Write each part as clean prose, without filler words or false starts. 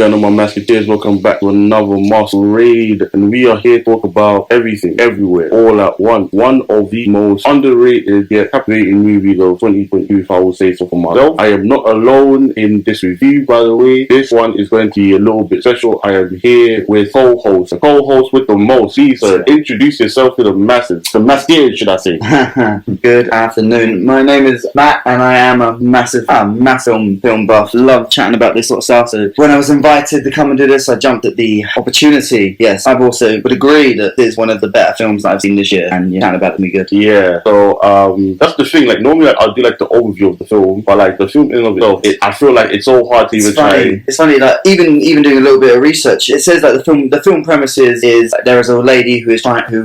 going on, my Masketeers? Welcome back to another Mask Raid, and we are here to talk about everything, everywhere, all at once. One of the most underrated yet captivating movies of 2022, if I will say so for myself. I am not alone in this review, by the way. This one is going to be a little bit special. I am here with co-host, with the most. Please, introduce yourself to the masses, the Masketeers, should I say? Good afternoon. My name is Matt, and I am a massive film buff. Love chatting about this sort of stuff. So when I was invited to come and do this, I jumped at the opportunity. Yes, I've also would agree that it's one of the better films that I've seen this year, and chatting about it will be good. Yeah. So that's the thing. Like normally, I'll do like the overview of the film, but like the film in and of itself, I feel like it's so hard to even try. It's funny. Like even doing a little bit of research, it says that the film premise is there is a lady who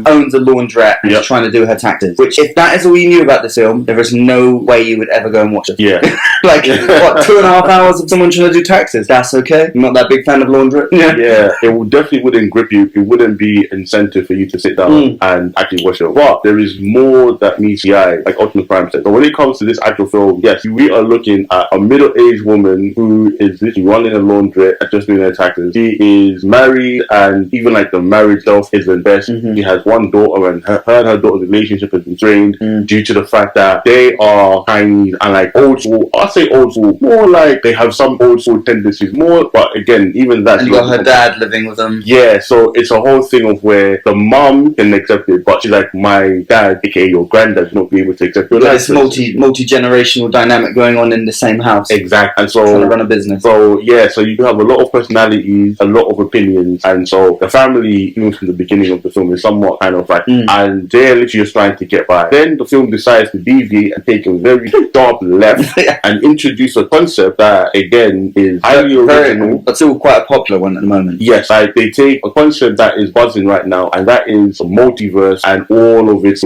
owns a laundrette and is trying to do her taxes. Which, if that is all you knew about this film, there is no way you would ever go and watch it. Yeah. Like, what, 2.5 hours of someone trying to do taxes? That's okay. I'm not that big fan of laundry. Yeah, it definitely wouldn't grip you. It wouldn't be incentive for you to sit down and actually watch it. But there is more that meets the eye, like Optimus Prime said. So when it comes to this actual film, yes, we are looking at a middle-aged woman who is literally running a laundrette and just doing her taxes. She is married, and even like the marriage itself isn't best. She has one daughter, and her and her daughter's relationship has been strained due to the fact that they are Chinese and like old school. I say old school, more like they have some old school tendencies. More, but again, even that. And you got her dad living with them. Yeah, so it's a whole thing of where the mom can accept it, but she's like, my dad, aka your granddad, will not be able to accept it. There's multi-generational dynamic going on in the same house. Exactly, and so trying to run a business. So yeah, so you have a lot of personalities, a lot of opinions, and so the family, even from the beginning of the film, is somewhat kind of like, and they're literally just trying to get by. Then the film decides to deviate and take a very sharp left and introduce a concept that again is highly original. That's all quite a popular one at the moment. Yes, like they take a concept that is buzzing right now, and that is a multiverse and all of its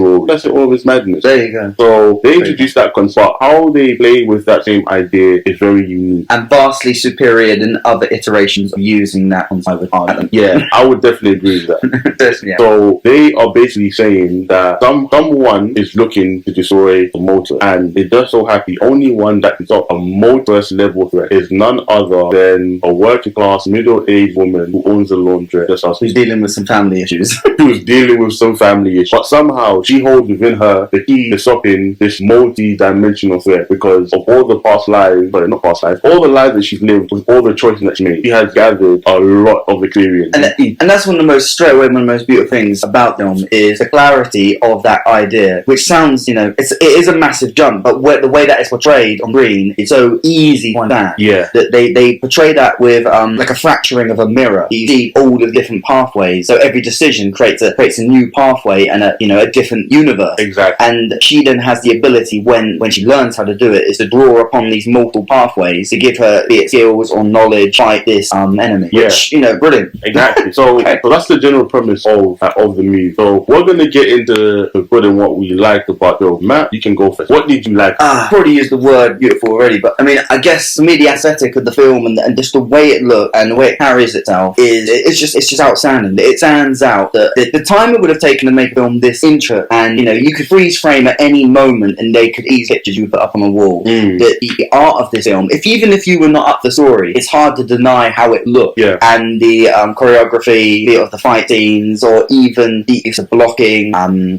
madness. There you go. So they introduced that concept. How they play with that same idea is very unique and vastly superior than other iterations of using that concept. Yeah, I would definitely agree with that. Yeah. So they are basically saying that someone is looking to destroy the motor, and it does so happen the only one that is a multiverse level threat is none other than a working class middle-aged woman who owns a laundrette. Who's dealing with some family issues. Who's dealing with some family issues. But somehow she holds within her the key to stopping this multi-dimensional threat because of all the all the lives that she's lived, with all the choices that she made. She has gathered a lot of experience. And that's one of the most beautiful things about film is the clarity of that idea, which sounds, it is a massive jump, but the way that it's portrayed on screen, it's so easy to understand. Yeah. That they portray that with like a fracturing of a mirror. You see all the different pathways, so every decision creates a new pathway and a different universe. Exactly. And she then has the ability when she learns how to do it is to draw upon these multiple pathways to give her be it skills or knowledge fight this enemy. Yeah. Which, brilliant. Exactly. So that's the general premise of the movie. So we're gonna get into the good and what we liked about the film. Matt, you can go first. What did you like? I've already used the word beautiful already, but I mean, I guess for me the aesthetic of the film and just the way it looks and the way it carries itself it's just outstanding. It stands out that the time it would have taken to make a film this intricate, and you could freeze frame at any moment and they could easily pictures you put up on a wall. The art of this film, even if you were not up the story, it's hard to deny how it looked. Yeah. And the choreography of the fight scenes, or even the use of blocking,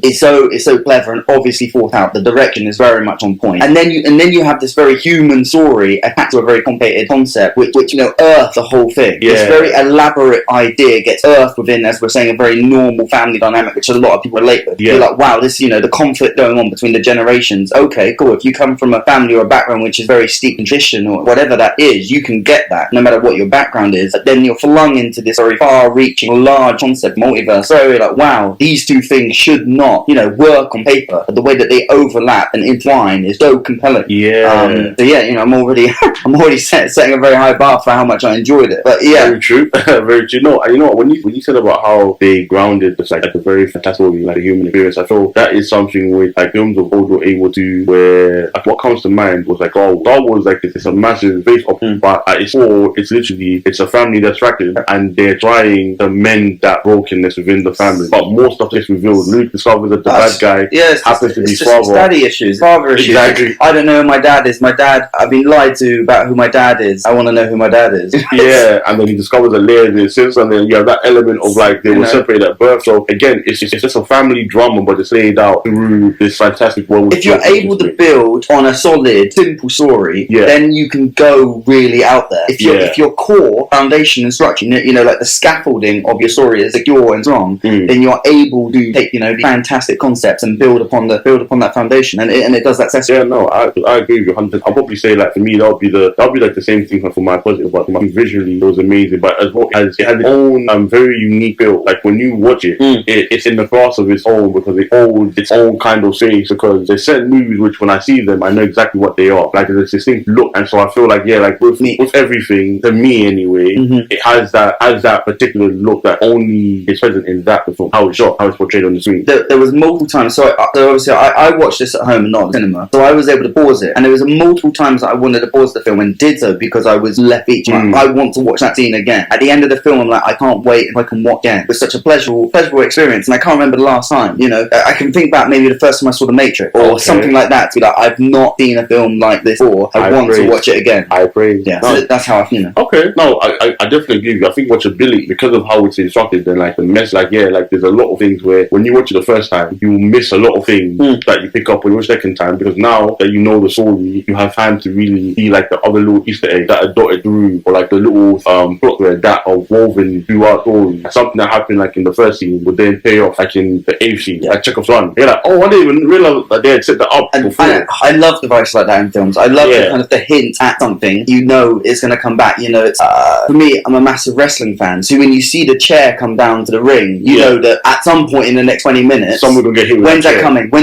it's so clever and obviously thought out. The direction is very much on point. And then you have this very human story attached to a very complicated concept, which earth the whole thing. Yeah. This very elaborate idea gets earthed within, as we're saying, a very normal family dynamic, which a lot of people relate with. Yeah. You're like, wow, this the conflict going on between the generations. Okay, cool. If you come from a family or a background which is very steeped in tradition or whatever that is, you can get that no matter what your background is. But then you're flung into this very far-reaching, large concept, multiverse. So you're like, wow, these two things should not, work on paper, but the way that they overlap and entwine is so compelling. Yeah. So yeah, I'm already setting a very high bar for how much I enjoyed it. But yeah, very true. Very true. No, when you said about how they grounded this like a very fantastic like a human experience, I feel that is something with like films of old were able to, where like what comes to mind was like, oh, Star Wars, like it's a massive face up, but it's a family that's fractured and they're trying to mend that brokenness within the family. But more stuff gets revealed. Luke discovers that the bad guy happens to be his father. Daddy issues, father issues. Exactly. I don't know who my dad is. I've been lied to about who my dad is. I want to know who my dad is. sisters. Yeah, and then he discovers a layer in his sister, and then you have that element of like they were separated at birth. So again, it's just a family drama, but it's laid out through this fantastic world. If you're able to build on a solid, simple story, then you can go really out there. If your core foundation and structure, like the scaffolding of your story is secure and strong, then you're able to take the fantastic concepts and build upon that foundation, and it does that successfully. Yeah, no, I agree with you 100%. I'll probably say like for me that'll be like the same thing for my positive. But visually it was amazing, but as well as it had its own very unique feel. Like when you watch it, it's in the class of its own because it holds its own kind of space. Because there's certain movies which when I see them, I know exactly what they are. Like there's a distinct look, and so I feel like with everything, to me anyway, it has that particular look that only is present in that film. How it's shot, how it's portrayed on the screen. There was multiple times. So obviously I watched this at home and not at cinema, so I was able to pause it. And there was multiple times that I wanted to pause the film and did so because I was left each. I want to watch that scene again. At the end of the film, I'm like, I can't wait if I can watch again. It was such a pleasurable experience, and I can't remember the last time. I can think back maybe the first time I saw The Matrix or something like that. To be like, I've not seen a film like this before. I want to watch it again. I agree. Yeah, so that's how I feel. Okay, no, I definitely agree with you. I think watchability, because of how it's instructed, and like the mess, there's a lot of things where when you watch it the first time, you miss a lot of things that you pick up when you watch the second time, because now that you know the story, you have time to really see like the other little Easter eggs that are dotted through, or like the little plot thread that are woven throughout story. Something that happened like in the first scene would then pay off like in the 8th scene, like Chekhov's gun. You're like, oh, I didn't even realize that they had set that up before. I love devices like that in films. I love the kind of the hint at something it's going to come back. It's for me, I'm a massive wrestling fan, so when you see the chair come down to the ring, you know that at some point in the next 20 minutes someone will get hit with when's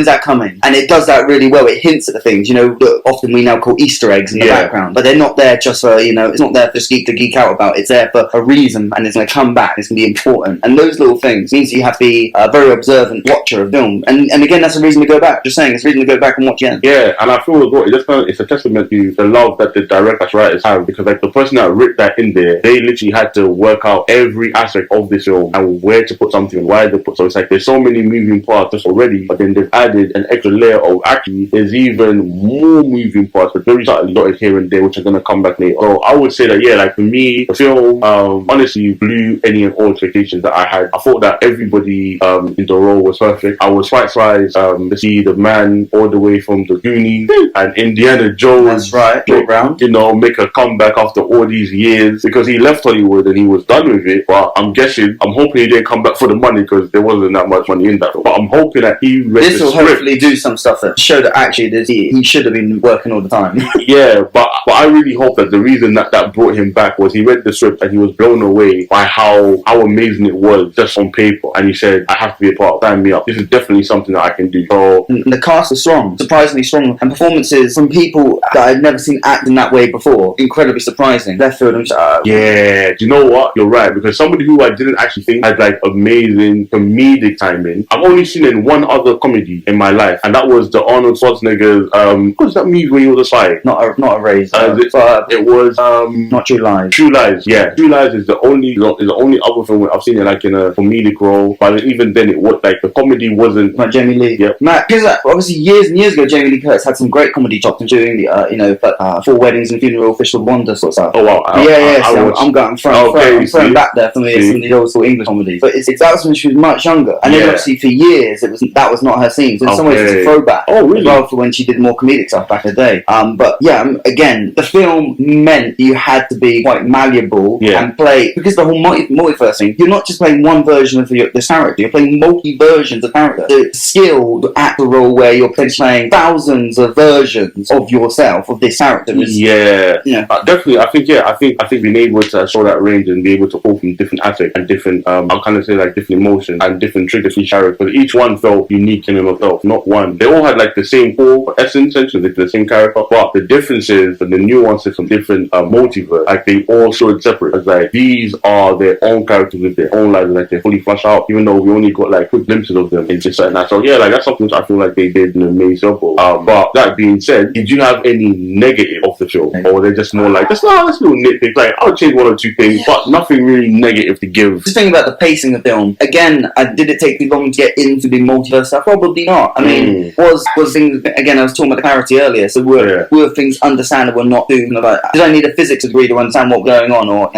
that coming, and it does that really well. It hints at the things that often we now call Easter eggs in the background, but they're not there just for it's not there for geek to geek out about. It's there for a reason, and it's going to come back. It's going to be important, and those little things means you have to be a very observant watcher of film, and again, that's a reason to go back. Just saying, it's a reason to go back and watch again. Yeah, and I feel as well, it's a testament to the love that the directors, writers have, because like the person that wrote that in there, they literally had to work out every aspect of this film and where to put something and why they put. So it's like there's so many moving parts just already, but then they've added an extra layer of actually there's even more moving parts, but very subtly dotted here and there, which are going to come back later. So I would say that like for me, the film honestly blew any and all expectations that I had. I thought that everybody in the role was perfect. I was quite surprised to see the man all the way from the Goonies and Indiana Jones. That's right, Joe Brown. Make a comeback after all these years, because he left Hollywood and he was done with it. But I'm hoping he didn't come back for the money, because there wasn't that much money in that. But I'm hoping that he read this will hopefully do some stuff that show that actually he should have been working all the time. Yeah, but I really hope that the reason that brought him back was he read the script and he was blown away by how amazing it was just on paper, and he said, I have to be a part of Sign Me Up. This is definitely something that I can do. So the cast was strong, surprisingly strong, and performances from people that I'd never seen act in that way before, incredibly surprising. Left field and yeah, do you know what? You're right, because somebody who I didn't actually think had like amazing comedic timing, I've only seen in one other comedy in my life, and that was the Arnold Schwarzenegger's what was that movie where he was a spy? Not a raise. It was not True Lies. True Lies, yeah. True Lies is the only other film where I've seen it like in a comedic role, but even then it was like the comedy wasn't like Jamie Lee. Yeah, because obviously years and years ago, Jamie Lee Curtis had some great comedy chops, including Four Weddings and Funeral, Fish with Wonder sort of stuff. Oh wow! I'm throwing back there for me. It's some of the old school English comedy, but that was when she was much younger, and then obviously for years that was not her scene. So in some ways it's a throwback. Oh really? Well, for when she did more comedic stuff back in the day. But yeah, again, the film meant you had to be quite malleable and play, because the whole multiverse thing. You're not just playing one version of this character. You're playing multi versions of character. The skill to act a role where you're playing thousands of versions of yourself, of this character. Definitely. I think being able to show that range and be able to pull from different aspects and different I'll kind of say like different emotions and different triggers for each character, because each one felt unique in and of itself, not one. They all had like the same core essence, essentially the same character, but the differences and the nuances from different multiverse, like they all showed separate. As like these are their own characters with their own lives, like they're fully fleshed out, even though we only got like quick glimpses of them in just certain that. So yeah, like that's something I feel like they did an amazing job of. But that being said, did you have any negative of the film, or were they just more like that's little nitpicks? Like I'll change one or two things, but nothing really negative to give. Just thinking about the pacing of the film again, did it take too long to get into the multiverse stuff? Probably not. I mean, was things again? I was talking about the clarity earlier. So were things understandable and not too like? Did I need a physics degree to understand what's going on, or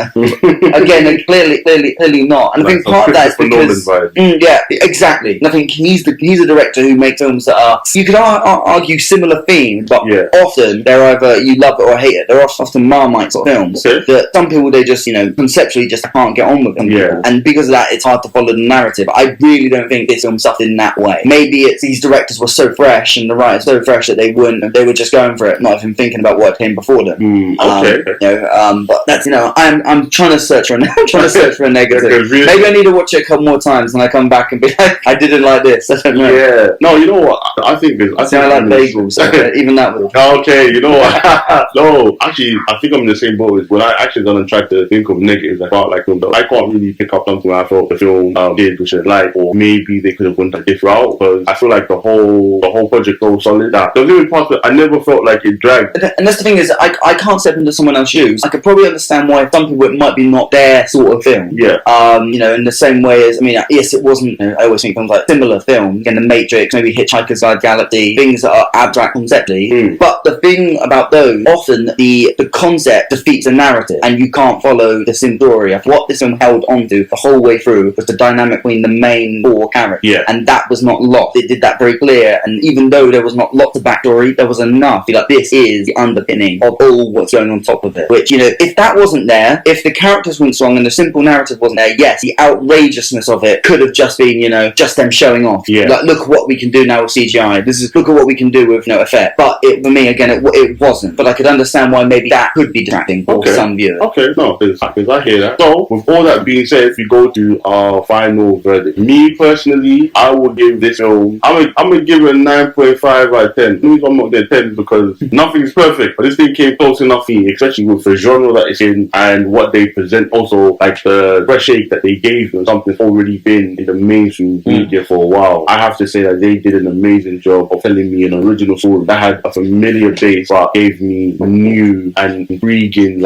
again, clearly not. And I think part of that is because yeah, exactly. And I think he's a director who makes films that are, you could argue, similar themes, but often they're either you love it or hate it. They're often Marmite sort of films that some people, they just, conceptually just can't get on with them. And because of that, it's hard to follow the narrative. I really don't think this film suffered in that way. Maybe it's these directors were so fresh and the writers so fresh that they were just going for it, not even thinking about what came before them. But that's, I'm trying to search for a negative. Maybe I need to watch it a couple more times and I come back and be like, I didn't like this. I don't know. Yeah. No, you know what? I think I like bagels. So even that was okay. You know what? No, actually, I think I'm in the same boat as when I actually gonna try to think of negatives. I can't really pick up something I thought the film did which I like, or maybe they could have went a different route, because I feel like the whole project so solid that there was even parts that I never felt like it dragged. And that's the thing is, I can't step into someone else's shoes. I could probably understand why some people it might be not their sort of film. Yeah. In the same way as, yes, it wasn't. I always think films like similar films, again, The Matrix, maybe Hitchhiker's Guide to the Galaxy, things that are abstract conceptually. But the thing about those, often the concept defeats the narrative, and you can't follow the sim story. What this film held onto the whole way through was the dynamic between the main four characters, and that was not lost. It did that very clear, and even though there was not lots of backstory, there was enough. Like, this is the underpinning of all what's going on top of it. Which, if that wasn't there, if the characters weren't strong and the simple narrative wasn't there, yes, the outrageousness of it could have just been, just them showing off. Like, look what we can do now with CGI. Look at what we can do with no effect. But for me, again, it wasn't. But I could understand why maybe that could be distracting for some viewers. Okay, no, because I hear that. So, with all that being said, if we go to our final verdict, me personally, I will give this film, I'm gonna give it a 9.5 out of 10. Maybe I'm not there 10 because nothing's perfect, but this thing came close enough for me, especially with the genre that it's in and what they present. Also, like the fresh shake that they gave them, something that's already been in the mainstream media for a while. I have to say that they did an amazing job of telling me an original story that had a familiar base, but gave me new and intriguing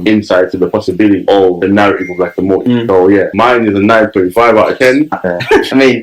insight to the possibility of the narrative of the multi. So yeah, mine is a 9.5 out of 10.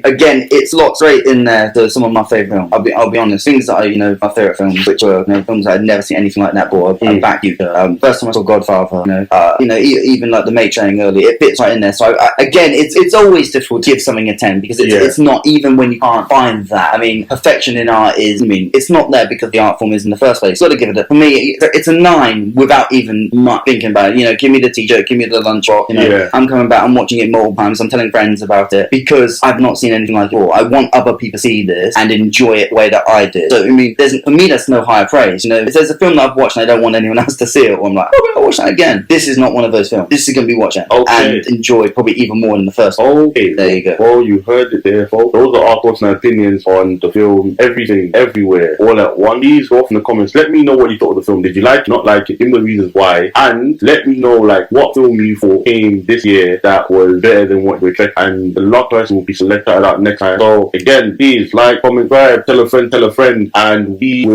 Again, it's locked right in there to some of my favourite films. I'll be honest, things that my favourite films, which were films that I'd never seen anything like that before. I back you. First time I saw Godfather, even like The Matrix early, it fits right in there. So again, it's always difficult to give something a 10 because it's not, even when you can't find that. Perfection in art is, it's not there because the art form is in the first place. Got to give it for me, it's a 9 without even much thinking about it. Give me the t-shirt, give me the lunch box. I'm coming back, I'm watching it multiple times, I'm telling friends about it because I've not seen anything like it before. I want other people to see this and enjoy it the way that I did. So for me, that's no higher praise. If there's a film that I've watched and I don't want anyone else to see it, or I'm like, I'll watch that again. This is not one of those films. This is going to be watched and enjoyed probably even more than the first one. Okay, there you go. Well, you heard it there, folks. Those are our thoughts and opinions on the film. Everything, everywhere, all at once. Please go off in the comments. Let me know what you thought of the film. Did you like it, not like it? Give me the reasons why, and let me know what film you thought came this year that was better than what you expected. And the last person will be selected out next time. So again, please like, comment, subscribe, tell a friend, and we will